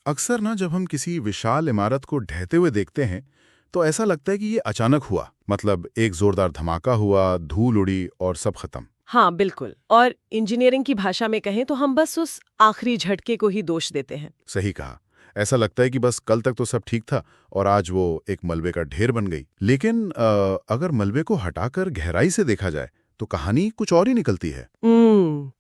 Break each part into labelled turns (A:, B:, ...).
A: अक्सर ना जब हम किसी विशाल इमारत को ढहते हुए देखते हैं तो ऐसा लगता है कि ये अचानक हुआ। मतलब एक जोरदार धमाका हुआ, धूल उड़ी और सब खत्म।
B: हाँ बिल्कुल। और इंजीनियरिंग की भाषा में कहें तो हम बस उस आखिरी झटके को ही दोष देते हैं।
A: सही कहा। ऐसा लगता है कि बस कल तक तो सब ठीक था और आज वो एक मलबे का ढेर बन गई। लेकिन अगर मलबे को हटाकर गहराई से देखा जाए तो कहानी कुछ और ही निकलती है।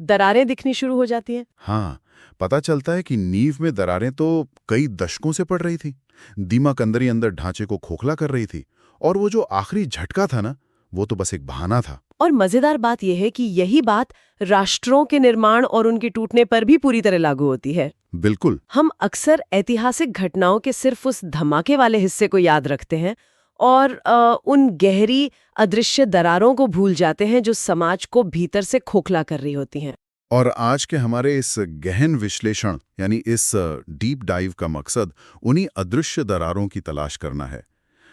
B: दरारें दिखनी शुरू हो जाती हैं।
A: हाँ, पता चलता है कि नींव में दरारें तो कई दशकों से पड़ रही थी। दीमक अंदर ही अंदर ढांचे को खोखला कर रही थी और वो जो आखिरी झटका था ना, वो तो बस एक बहाना था।
B: और मजेदार बात यह है कि यही बात राष्ट्रों के निर्माण और उनके टूटने पर भी पूरी तरह लागू होती है।
A: बिल्कुल।
B: हम अक्सर ऐतिहासिक घटनाओं के सिर्फ उस धमाके वाले हिस्से को याद रखते हैं और उन गहरी अदृश्य दरारों को भूल जाते हैं जो समाज को भीतर से खोखला कर रही होती हैं।
A: और आज के हमारे इस गहन विश्लेषण यानी इस डीप डाइव का मकसद उन्हीं अदृश्य दरारों की तलाश करना है।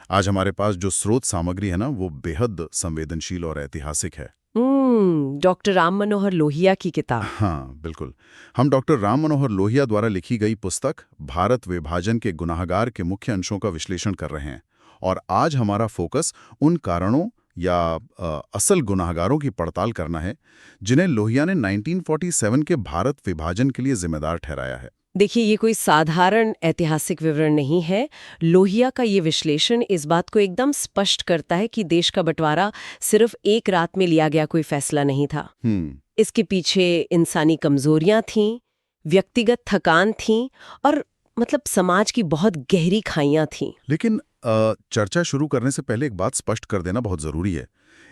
A: आज हमारे पास जो स्रोत सामग्री है ना, वो बेहद संवेदनशील और ऐतिहासिक है।
B: डॉक्टर राम मनोहर लोहिया की किताब।
A: हाँ बिल्कुल। हम डॉक्टर राम मनोहर लोहिया द्वारा लिखी गई पुस्तक भारत विभाजन के गुनाहगार के मुख्य अंशों का विश्लेषण कर रहे हैं। और आज हमारा फोकस उन कारणों या असल गुनाहगारों की पड़ताल करना है जिन्हें लोहिया ने 1947 के भारत विभाजन के लिए जिम्मेदार ठहराया है।
B: देखिए, ये कोई साधारण ऐतिहासिक विवरण नहीं है। लोहिया का ये विश्लेषण इस बात को एकदम स्पष्ट करता है कि देश का बंटवारा सिर्फ एक रात में लिया गया कोई फैसला नहीं था। इसके पीछे इंसानी कमजोरियां थीं, व्यक्तिगत थकान थी और मतलब समाज की बहुत गहरी खाइयां थीं।
A: लेकिन चर्चा शुरू करने से पहले एक बात स्पष्ट कर देना बहुत जरूरी है।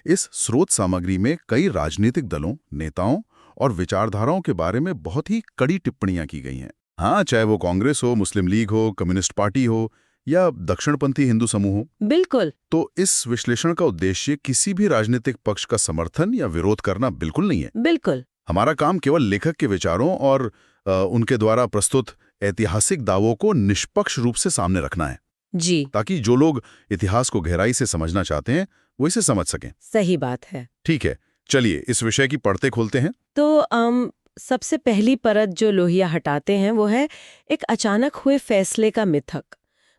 A: इस स्रोत सामग्री में कई राजनीतिक दलों, नेताओं और विचारधाराओं के बारे में बहुत ही कड़ी टिप्पणियां की गई हैं। हाँ, चाहे वो कांग्रेस हो, मुस्लिम लीग हो, कम्युनिस्ट पार्टी हो या दक्षिणपंथी हिंदू समूह हो।
B: बिल्कुल।
A: तो इस विश्लेषण का उद्देश्य किसी भी राजनीतिक पक्ष का समर्थन या विरोध करना बिल्कुल नहीं है।
B: बिल्कुल।
A: हमारा काम केवल लेखक के विचारों और उनके द्वारा प्रस्तुत ऐतिहासिक दावों को निष्पक्ष रूप से सामने रखना है
B: जी,
A: ताकि जो लोग इतिहास को गहराई से समझना चाहते हैं वो इसे समझ सकें।
B: सही बात है।
A: ठीक है, चलिए इस विषय की परतें खोलते हैं।
B: तो सबसे पहली परत जो लोहिया हटाते हैं वो है एक अचानक हुए फैसले का मिथक।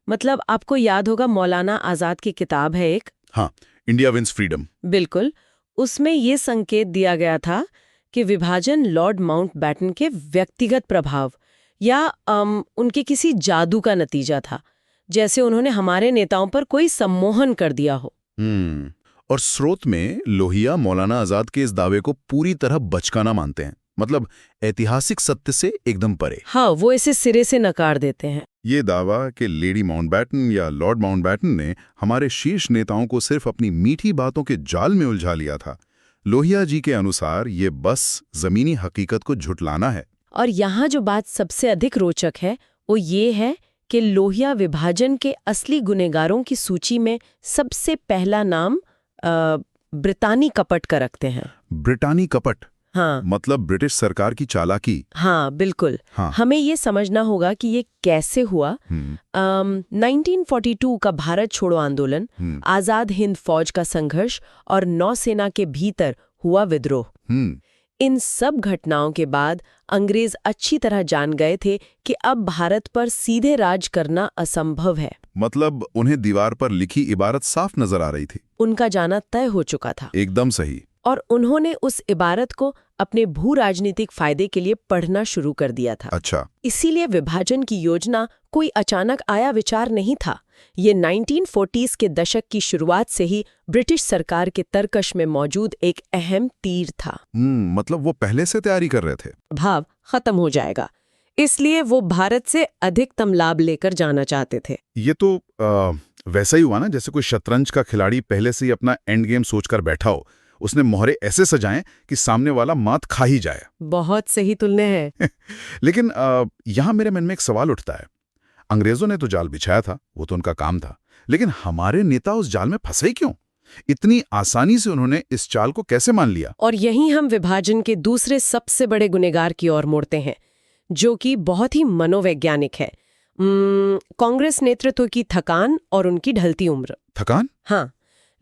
B: मतलब आपको याद होगा, मौलाना आजाद की किताब है एक।
A: हाँ, इंडिया विंस फ्रीडम।
B: बिल्कुल। उसमें ये संकेत दिया गया था कि विभाजन लॉर्ड माउंटबैटन के व्यक्तिगत प्रभाव या उनके किसी जादू का नतीजा था, जैसे उन्होंने हमारे नेताओं पर कोई सम्मोहन कर दिया हो।
A: और स्रोत में लोहिया मौलाना आजाद के इस दावे को पूरी तरह बचकाना मानते हैं। मतलब ऐतिहासिक सत्य से एकदम परे।
B: हाँ, वो इसे सिरे से नकार देते हैं।
A: ये दावा कि लेडी माउंटबैटन या लॉर्ड माउंटबैटन ने हमारे शीर्ष नेताओं को सिर्फ अपनी मीठी बातों के जाल में उलझा लिया था, लोहिया जी के अनुसार ये बस जमीनी हकीकत को झुटलाना है।
B: और यहाँ जो बात सबसे अधिक रोचक है वो ये है कि लोहिया विभाजन के असली गुनहगारों की सूची में सबसे पहला नाम ब्रितानी कपट का रखते हैं।
A: ब्रिटानी कपट?
B: हाँ,
A: मतलब ब्रिटिश सरकार की चालाकी।
B: हाँ बिल्कुल।
A: हाँ।
B: हमें ये समझना होगा कि ये कैसे हुआ। 1942 का भारत छोड़ो आंदोलन, आजाद हिंद फौज का संघर्ष और नौसेना के भीतर हुआ विद्रोह, इन सब घटनाओं के बाद अंग्रेज अच्छी तरह जान गए थे कि अब भारत पर सीधे राज करना असंभव है।
A: मतलब उन्हें दीवार पर लिखी इबारत साफ नजर आ रही थी।
B: उनका जाना तय हो चुका था।
A: एकदम सही।
B: और उन्होंने उस इबारत को अपने भू राजनीतिक फायदे के लिए पढ़ना शुरू कर दिया था।
A: अच्छा।
B: इसीलिए विभाजन की योजना कोई अचानक आया विचार नहीं था। ये 1940s के दशक की शुरुआत से ही ब्रिटिश सरकार के तर्कश में मौजूद एक अहम तीर था।
A: मतलब वो पहले से तैयारी कर रहे थे।
B: भाव खत्म हो जाएगा, इसलिए वो भारत से अधिकतम लाभ लेकर जाना चाहते थे।
A: ये तो वैसा ही हुआ ना जैसे कोई शतरंज का खिलाड़ी पहले से ही अपना एंड गेम सोचकर बैठा हो। उसने मोहरे ऐसे सजाएं कि सामने वाला मात खा ही जाए।
B: बहुत सही तुलना है।
A: लेकिन यहाँ मेरे मन में एक सवाल उठता है। अंग्रेजों ने तो जाल बिछाया था, वो तो उनका काम था, लेकिन हमारे नेता उस जाल में फंसे क्यों? इतनी आसानी से उन्होंने इस चाल को कैसे मान लिया?
B: और यहीं हम विभाजन के दूसरे सबसे बड़े गुनहगार की ओर मुड़ते हैं, जो कि बहुत ही मनोवैज्ञानिक है। कांग्रेस नेतृत्व की थकान और उनकी ढलती उम्र।
A: थकान?
B: हाँ,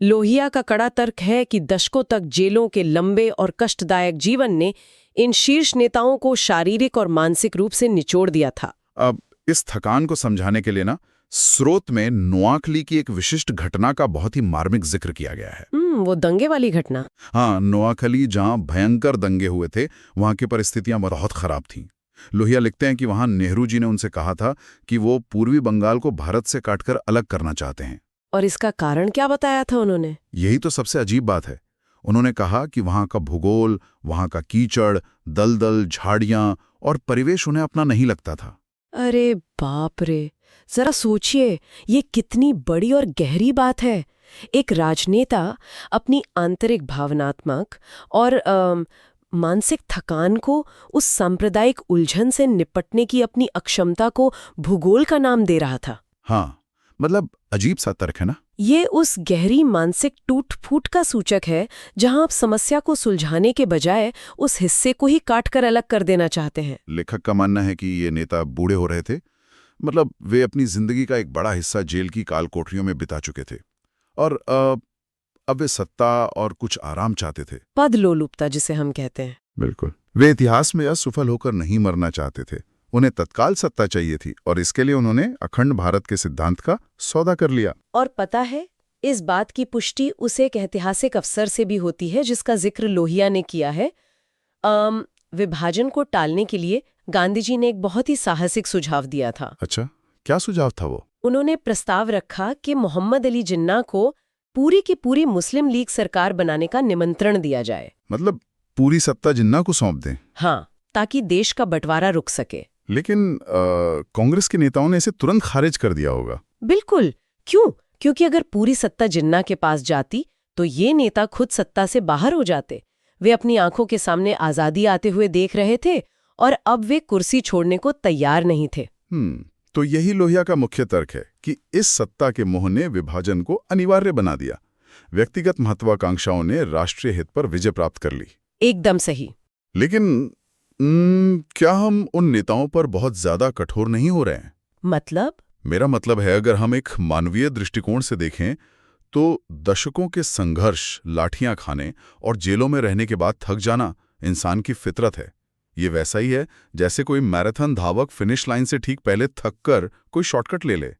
B: लोहिया का कड़ा तर्क है कि दशकों तक जेलों के लंबे और कष्टदायक जीवन ने इन शीर्ष नेताओं को शारीरिक और मानसिक रूप से निचोड़ दिया था।
A: अब इस थकान को समझाने के लिए ना स्रोत में नोआखली की एक विशिष्ट घटना का बहुत ही मार्मिक जिक्र किया गया है।
B: वो दंगे वाली घटना।
A: हाँ, नोआखली जहां भयंकर दंगे हुए थे वहां की परिस्थितियां बहुत खराब थीं। लोहिया लिखते हैं कि वहां नेहरू जी ने उनसे कहा था कि वो पूर्वी बंगाल को भारत से काटकर अलग करना चाहते हैं।
B: और इसका कारण क्या बताया था उन्होंने?
A: यही तो सबसे अजीब बात है। उन्होंने कहा कि वहां का भूगोल, वहां का कीचड़, दलदल, झाड़ियां और परिवेश उन्हें अपना नहीं लगता था।
B: अरे बाप रे, जरा सोचिए, ये कितनी बड़ी और गहरी बात है। एक राजनेता अपनी आंतरिक भावनात्मक और मानसिक थकान को, उस सांप्रदायिक उलझन से निपटने की अपनी अक्षमता को भूगोल का नाम दे रहा था।
A: हाँ, मतलब अजीब सा तर्क है ना।
B: ये उस गहरी मानसिक टूट-फूट का सूचक है जहां आप समस्या को सुलझाने के बजाय उस हिस्से को ही काटकर अलग कर देना चाहते हैं।
A: लेखक का मानना है कि ये नेता बूढ़े हो रहे थे। मतलब वे अपनी जिंदगी का एक बड़ा हिस्सा जेल की काल कोठरियों में बिता चुके थे और अब वे सत्ता और कुछ आराम चाहते थे।
B: पद लोलुपता जिसे हम कहते हैं।
A: बिल्कुल। वे इतिहास में असफल होकर नहीं मरना चाहते थे। उन्हें तत्काल सत्ता चाहिए थी और इसके लिए उन्होंने अखंड भारत के सिद्धांत का सौदा कर लिया।
B: और पता है, इस बात की पुष्टि उस एक ऐतिहासिक अवसर से भी होती है जिसका जिक्र लोहिया ने किया है। विभाजन को टालने के लिए गांधी जी ने एक बहुत ही साहसिक सुझाव दिया था।
A: अच्छा, क्या सुझाव था वो?
B: उन्होंने प्रस्ताव रखा कि मोहम्मद अली जिन्ना को पूरी की पूरी मुस्लिम लीग सरकार बनाने का निमंत्रण दिया जाए।
A: मतलब पूरी सत्ता जिन्ना को सौंप दें?
B: हाँ, ताकि देश का बंटवारा रुक सके।
A: लेकिन कांग्रेस के नेताओं ने इसे तुरंत खारिज कर दिया होगा।
B: बिल्कुल। क्यों? क्योंकि अगर पूरी सत्ता जिन्ना के पास जाती तो ये नेता खुद सत्ता से बाहर हो जाते। वे अपनी आंखों के सामने आजादी आते हुए देख रहे थे और अब वे कुर्सी छोड़ने को तैयार नहीं थे।
A: तो यही लोहिया का मुख्य तर्क है कि इस सत्ता के मोह ने विभाजन को अनिवार्य बना दिया। व्यक्तिगत महत्वाकांक्षाओं ने राष्ट्रीय हित पर विजय प्राप्त कर ली।
B: एकदम सही।
A: लेकिन क्या हम उन नेताओं पर बहुत ज्यादा कठोर नहीं हो रहे हैं?
B: मतलब?
A: मेरा मतलब है, अगर हम एक मानवीय दृष्टिकोण से देखें तो दशकों के संघर्ष, लाठियां खाने और जेलों में रहने के बाद थक जाना इंसान की फितरत है। ये वैसा ही है जैसे कोई मैराथन धावक फिनिश लाइन से ठीक पहले थक कर कोई शॉर्टकट ले ले।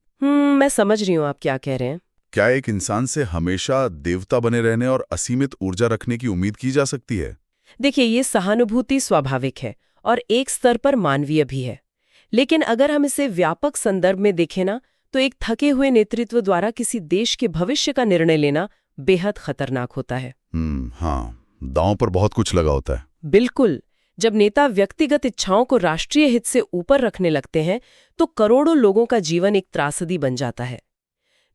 B: मैं समझ रही हूँ आप क्या कह रहे हैं।
A: क्या एक इंसान से हमेशा देवता बने रहने और असीमित ऊर्जा रखने की उम्मीद की जा सकती है?
B: देखिए, ये सहानुभूति स्वाभाविक है और एक स्तर पर मानवीय भी है। लेकिन अगर हम इसे व्यापक संदर्भ में देखें ना, तो एक थके हुए नेतृत्व द्वारा किसी देश के भविष्य का निर्णय लेना बेहद खतरनाक होता है।
A: हाँ, दांव पर बहुत कुछ लगा होता है।
B: बिल्कुल। जब नेता व्यक्तिगत इच्छाओं को राष्ट्रीय हित से ऊपर रखने लगते हैं तो करोड़ों लोगों का जीवन एक त्रासदी बन जाता है।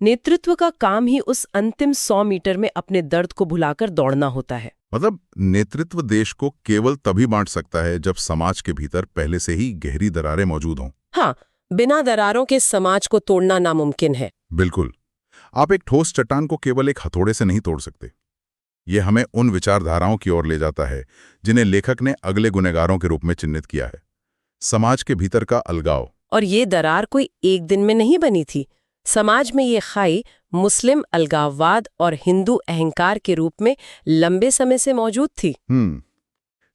B: नेतृत्व का काम ही उस अंतिम 100 मीटर में अपने दर्द को भुलाकर दौड़ना होता है।
A: मतलब नेतृत्व देश को केवल तभी बांट सकता है जब समाज के भीतर पहले से ही गहरी दरारें मौजूद हों।
B: हाँ, बिना दरारों के समाज को तोड़ना नामुमकिन है।
A: बिल्कुल। आप एक ठोस चट्टान को केवल एक हथौड़े से नहीं तोड़ सकते। ये हमें उन विचारधाराओं की ओर ले जाता है जिन्हें लेखक ने अगले गुनहगारों के रूप में चिन्हित किया है। समाज के भीतर का अलगाव।
B: और ये दरार कोई एक दिन में नहीं बनी थी। समाज में ये खाई मुस्लिम अलगाववाद और हिंदू अहंकार के रूप में लंबे समय से मौजूद थी।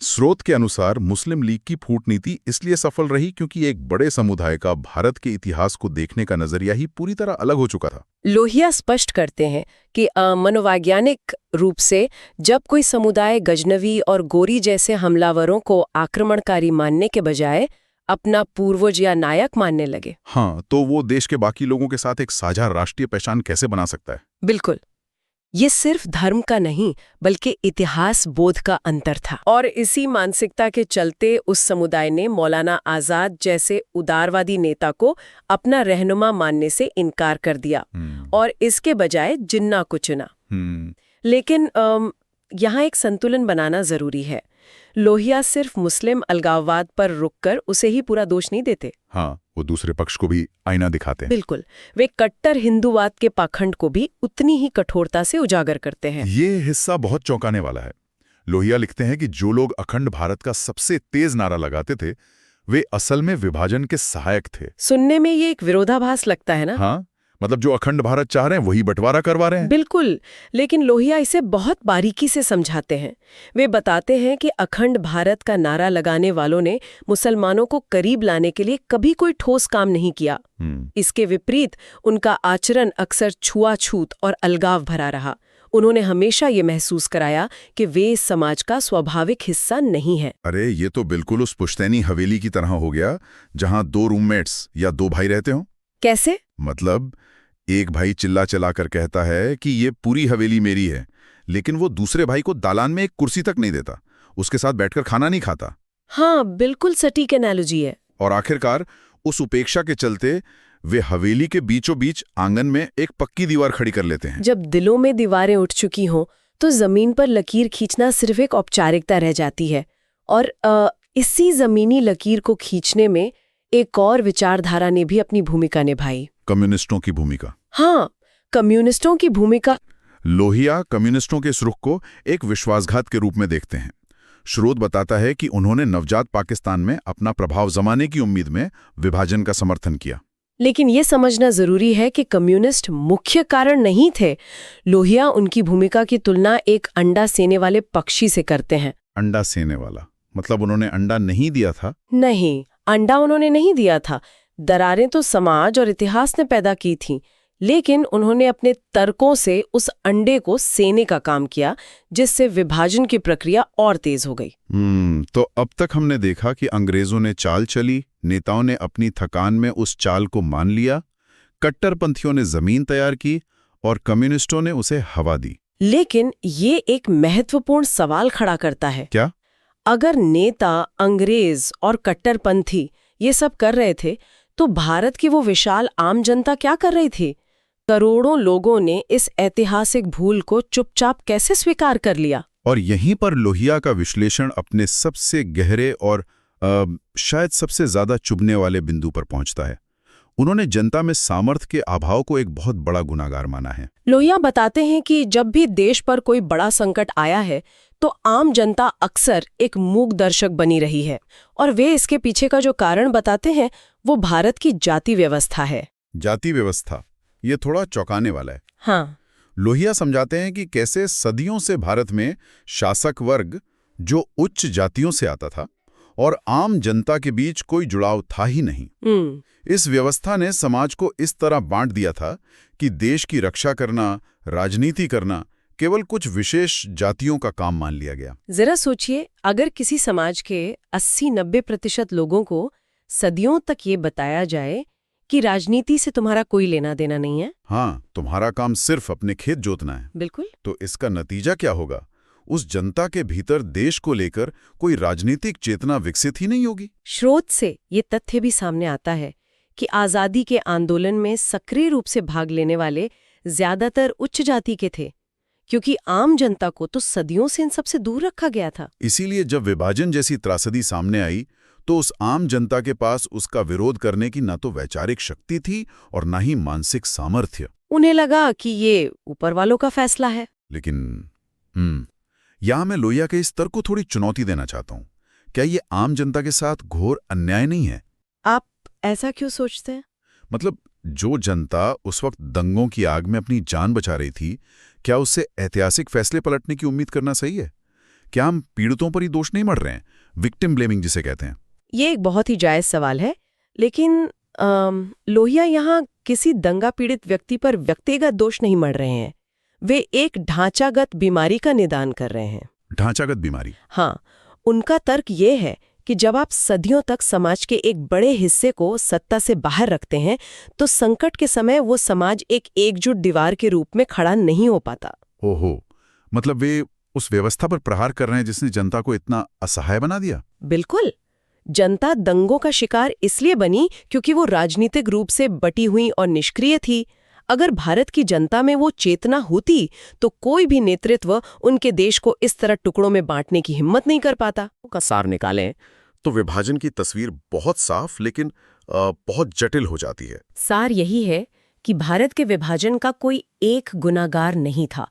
A: स्रोत के अनुसार मुस्लिम लीग की फूट नीति इसलिए सफल रही क्योंकि एक बड़े समुदाय का भारत के इतिहास को देखने का नजरिया ही पूरी तरह अलग हो चुका था।
B: लोहिया स्पष्ट करते हैं कि मनोवैज्ञानिक रूप से जब कोई समुदाय गजनवी और गोरी जैसे हमलावरों को आक्रमणकारी मानने के बजाय अपना पूर्वज या नायक मानने लगे,
A: हाँ, तो वो देश के बाकी लोगों के साथ एक साझा राष्ट्रीय पहचान कैसे बना सकता है?
B: बिल्कुल। ये सिर्फ धर्म का नहीं बल्कि इतिहास बोध का अंतर था। और इसी मानसिकता के चलते उस समुदाय ने मौलाना आजाद जैसे उदारवादी नेता को अपना रहनुमा मानने से इनकार कर दिया और इसके बजाय जिन्ना को चुना। लेकिन यहाँ एक संतुलन बनाना जरूरी है। लोहिया सिर्फ मुस्लिम अलगाववाद पर रुककर उसे ही पूरा दोष नहीं देते।
A: हाँ, वो दूसरे पक्ष को भी आईना दिखाते हैं।
B: बिल्कुल। वे कट्टर हिंदूवाद के पाखंड को भी उतनी ही कठोरता से उजागर करते हैं।
A: ये हिस्सा बहुत चौंकाने वाला है। लोहिया लिखते हैं कि जो लोग अखंड भारत का सबसे तेज नारा लगाते थे वे असल में विभाजन के सहायक थे।
B: सुनने में ये एक विरोधाभास लगता है ना?
A: हाँ, मतलब जो अखंड भारत चाह रहे हैं वही बंटवारा करवा रहे हैं।
B: बिल्कुल, लेकिन लोहिया इसे बहुत बारीकी से समझाते हैं। वे बताते हैं कि अखंड भारत का नारा लगाने वालों ने मुसलमानों को करीब लाने के लिए कभी कोई ठोस काम नहीं किया। इसके विपरीत उनका आचरण अक्सर छुआछूत और अलगाव भरा रहा। उन्होंने हमेशा ये महसूस कराया कि वे इस समाज का स्वाभाविक हिस्सा नहीं है।
A: अरे ये तो बिल्कुल उस पुश्तैनी हवेली की तरह हो गया जहां 2 रूममेट्स या 2 भाई रहते हो।
B: कैसे?
A: मतलब एक भाई चिल्ला चला कर कहता है कि ये पूरी हवेली मेरी है, लेकिन वो दूसरे भाई को दालान में एक कुर्सी तक नहीं देता, उसके साथ बैठकर खाना नहीं खाता।
B: हाँ, बिल्कुल सटीक एनालॉजी है।
A: और आखिरकार उस उपेक्षा के चलते वे हवेली के बीचों बीच आंगन में एक पक्की दीवार खड़ी कर लेते हैं।
B: जब दिलों में दीवारें उठ चुकी हों तो जमीन पर लकीर खींचना सिर्फ एक औपचारिकता रह जाती है। और इसी जमीनी लकीर को खींचने में एक और विचारधारा ने भी अपनी भूमिका निभाई।
A: कम्युनिस्टों की भूमिका।
B: हाँ, कम्युनिस्टों की भूमिका।
A: लोहिया कम्युनिस्टों के इस रुख को एक विश्वासघात के रूप में देखते हैं। स्रोत बताता है कि उन्होंने नवजात पाकिस्तान में अपना प्रभाव जमाने की उम्मीद में विभाजन का समर्थन किया।
B: लेकिन ये समझना जरूरी है कि कम्युनिस्ट मुख्य कारण नहीं थे। लोहिया उनकी भूमिका की तुलना एक अंडा सेने वाले पक्षी से करते हैं।
A: अंडा सेने वाला मतलब उन्होंने अंडा नहीं दिया था?
B: नहीं, अंडा उन्होंने नहीं दिया था। दरारें तो समाज और इतिहास ने पैदा की थीं, लेकिन उन्होंने अपने तर्कों से उस अंडे को सेने का काम किया, जिससे विभाजन की प्रक्रिया और तेज हो गई।
A: तो अब तक हमने देखा कि अंग्रेजों ने चाल चली, नेताओं ने अपनी थकान में उस चाल को मान लिया, कट्टरपंथियों ने जमीन तैयार की और कम्युनिस्टों ने उसे हवा दी।
B: लेकिन ये एक महत्वपूर्ण सवाल खड़ा करता है।
A: क्या?
B: अगर नेता, अंग्रेज और कट्टरपंथी ये सब कर रहे थे, तो भारत की वो विशाल आम जनता क्या कर रही थी? करोड़ों लोगों ने इस ऐतिहासिक भूल को चुपचाप कैसे स्वीकार कर लिया?
A: और यहीं पर लोहिया का विश्लेषण अपने सबसे गहरे और शायद सबसे ज्यादा चुभने वाले बिंदु पर पहुंचता है। उन्होंने जनता में सामर्थ्य के अभाव को एक बहुत बड़ा गुनाहगार माना है।
B: लोहिया बताते हैं कि जब भी देश पर कोई बड़ा संकट आया है, तो आम जनता अक्सर एक मूक दर्शक बनी रही है। और वे इसके पीछे का जो कारण बताते हैं, वो भारत की जाति व्यवस्था है।
A: जाति व्यवस्था, ये थोड़ा चौंकाने वाला है।
B: हाँ।
A: लोहिया समझाते हैं कि कैसे सदियों से भारत में शासक वर्ग जो उच्च जातियों से आता था और आम जनता के बीच कोई जुड़ाव था ही नहीं। इस व्यवस्था ने समाज को इस तरह बांट दिया था कि देश की रक्षा करना, राजनीति करना केवल कुछ विशेष जातियों का काम मान लिया गया।
B: जरा सोचिए, अगर किसी समाज के 80-90% लोगों को सदियों तक ये बताया जाए कि राजनीति से तुम्हारा कोई लेना देना नहीं है।
A: हाँ, तुम्हारा काम सिर्फ अपने खेत जोतना है।
B: बिल्कुल।
A: तो इसका नतीजा क्या होगा? उस जनता के भीतर देश को लेकर कोई राजनीतिक चेतना विकसित ही नहीं होगी।
B: स्रोत से ये तथ्य भी सामने आता है कि आजादी के आंदोलन में सक्रिय रूप से भाग लेने वाले ज्यादातर उच्च जाति के थे, क्योंकि आम जनता को तो सदियों से इन सबसे दूर रखा गया था।
A: इसीलिए जब विभाजन जैसी त्रासदी सामने आई, तो उस आम जनता के पास उसका विरोध करने की न तो वैचारिक शक्ति थी और न ही मानसिक सामर्थ्य।
B: उन्हें लगा कि ये ऊपर वालों का फैसला है।
A: लेकिन यहां मैं लोहिया के इस तर्क को थोड़ी चुनौती देना चाहता हूं। क्या ये आम जनता के साथ घोर अन्याय नहीं है?
B: आप ऐसा क्यों सोचते हैं?
A: मतलब जो जनता उस वक्त दंगों की आग में अपनी जान बचा रही थी, क्या उससे ऐतिहासिक फैसले पलटने की उम्मीद करना सही है? क्या हम पीड़ितों पर ही दोष नहीं मढ़ रहे हैं, विक्टिम ब्लेमिंग जिसे कहते हैं?
B: ये एक बहुत ही जायज सवाल है, लेकिन लोहिया यहाँ किसी दंगा पीड़ित व्यक्ति पर व्यक्तिगत दोष नहीं मढ़ रहे हैं। वे एक ढांचागत बीमारी का निदान कर रहे हैं।
A: ढांचागत बीमारी?
B: हाँ, उनका तर्क ये है कि जब आप सदियों तक समाज के एक बड़े हिस्से को सत्ता से बाहर रखते हैं, तो संकट के समय वो समाज एक एकजुट दीवार के रूप में खड़ा नहीं हो पाता।
A: ओहो, मतलब वे उस व्यवस्था पर प्रहार कर रहे हैं जिसने जनता को इतना असहाय बना दिया?
B: बिल्कुल। जनता दंगों का शिकार इसलिए बनी क्योंकि वो राजनीतिक रूप से बटी हुई और निष्क्रिय थी। अगर भारत की जनता में वो चेतना होती, तो कोई भी नेतृत्व उनके देश को इस तरह टुकड़ों में बांटने की हिम्मत नहीं कर पाता।
C: का सार निकालें तो विभाजन की तस्वीर बहुत साफ लेकिन बहुत जटिल हो जाती है।
B: सार यही है कि भारत के विभाजन का कोई एक गुनाहगार नहीं था।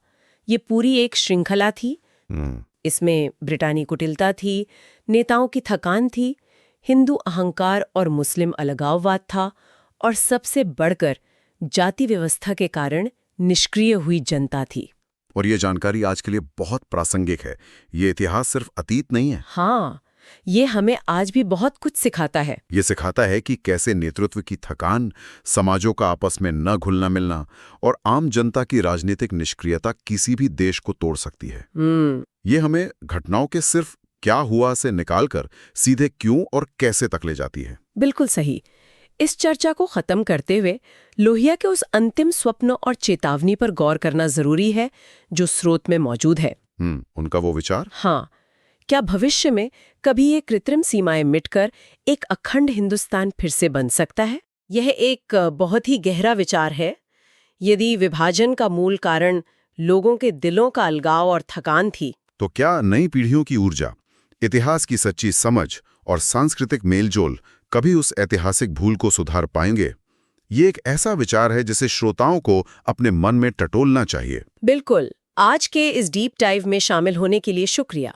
B: ये पूरी एक श्रृंखला थी। इसमें ब्रिटानी कुटिलता थी, नेताओं की थकान थी, हिंदू अहंकार और मुस्लिम अलगाववाद था, और सबसे बढ़कर जाति व्यवस्था के कारण निष्क्रिय हुई जनता थी।
C: और ये जानकारी आज के लिए बहुत प्रासंगिक है। ये इतिहास सिर्फ अतीत नहीं है।
B: हाँ, ये हमें आज भी बहुत कुछ सिखाता है।
C: ये सिखाता है कि कैसे नेतृत्व की थकान, समाजों का आपस में न घुलना मिलना और आम जनता की राजनीतिक निष्क्रियता किसी भी देश को तोड़ सकती है। ये हमें घटनाओं के सिर्फ क्या हुआ से निकालकर सीधे क्यों और कैसे तक ले जाती है।
B: बिल्कुल सही। इस चर्चा को खत्म करते हुए लोहिया के उस अंतिम स्वप्न और चेतावनी पर गौर करना जरूरी है जो स्रोत में मौजूद है।
C: उनका वो विचार?
B: हाँ, क्या भविष्य में कभी ये कृत्रिम सीमाएं मिटकर एक अखंड हिंदुस्तान फिर से बन सकता है? यह एक बहुत ही गहरा विचार है। यदि विभाजन का मूल कारण लोगों के दिलों का अलगाव और थकान थी,
C: तो क्या नई पीढ़ियों की ऊर्जा, इतिहास की सच्ची समझ और सांस्कृतिक मेलजोल कभी उस ऐतिहासिक भूल को सुधार पाएंगे? ये एक ऐसा विचार है जिसे श्रोताओं को अपने मन में टटोलना चाहिए।
B: बिल्कुल। आज के इस डीप डाइव में शामिल होने के लिए शुक्रिया।